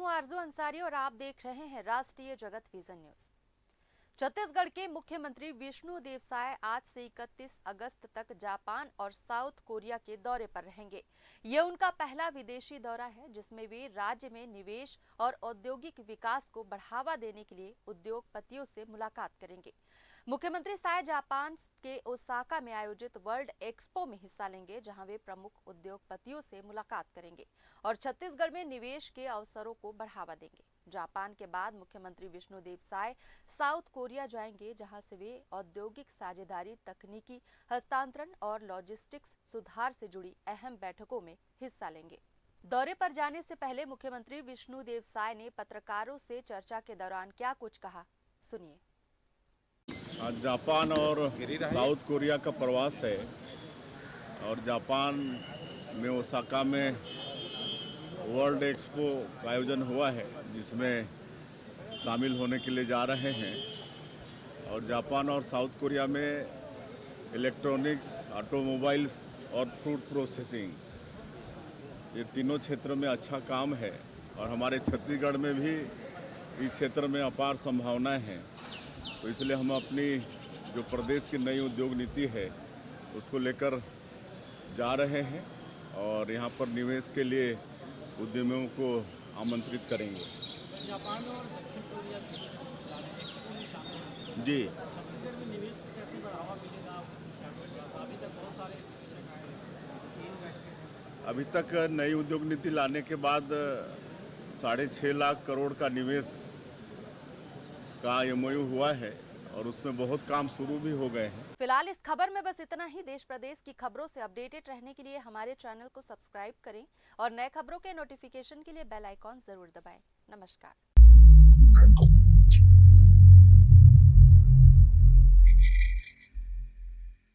हूं आरजू अंसारी और आप देख रहे हैं राष्ट्रीय जगत विजन न्यूज। छत्तीसगढ़ के मुख्यमंत्री विष्णुदेव साय आज से 31 अगस्त तक जापान और साउथ कोरिया के दौरे पर रहेंगे। ये उनका पहला विदेशी दौरा है जिसमें वे राज्य में निवेश और औद्योगिक विकास को बढ़ावा देने के लिए उद्योगपतियों से मुलाकात करेंगे। मुख्यमंत्री साय जापान के ओसाका में आयोजित वर्ल्ड एक्सपो में हिस्सा लेंगे, जहां वे प्रमुख उद्योगपतियों से मुलाकात करेंगे और छत्तीसगढ़ में निवेश के अवसरों को बढ़ावा देंगे। जापान के बाद मुख्यमंत्री विष्णुदेव साय साउथ कोरिया जाएंगे, जहां से वे औद्योगिक साझेदारी, तकनीकी हस्तांतरण और लॉजिस्टिक्स सुधार से जुड़ी अहम बैठकों में हिस्सा लेंगे। दौरे पर जाने से पहले मुख्यमंत्री विष्णुदेव साय ने पत्रकारों से चर्चा के दौरान क्या कुछ कहा, सुनिए। आज जापान और साउथ कोरिया का प्रवास है और जापान में ओसाका में वर्ल्ड एक्सपो का आयोजन हुआ है जिसमें शामिल होने के लिए जा रहे हैं। और जापान और साउथ कोरिया में इलेक्ट्रॉनिक्स, ऑटोमोबाइल्स और फूड प्रोसेसिंग, ये तीनों क्षेत्रों में अच्छा काम है और हमारे छत्तीसगढ़ में भी इस क्षेत्र में अपार संभावनाएं हैं। तो इसलिए हम अपनी जो प्रदेश की नई उद्योग नीति है उसको लेकर जा रहे हैं और यहाँ पर निवेश के लिए उद्यमियों को आमंत्रित करेंगे। जापान और दक्षिण कोरिया एक्सपो में शामिल हैं जी, छत्तीसगढ़ में निवेश को कैसे बढ़ावा मिलेगा? अभी तक बहुत सारे निवेशक आए हैं। अभी तक नई उद्योग नीति लाने के बाद 6.5 लाख करोड़ का निवेश का एमओयू हुआ है और उसमें बहुत काम शुरू भी हो गए हैं। फिलहाल इस खबर में बस इतना ही। देश प्रदेश की खबरों से अपडेटेड रहने के लिए हमारे चैनल को सब्सक्राइब करें और नए खबरों के नोटिफिकेशन के लिए बेल आइकॉन जरूर दबाएं। नमस्कार।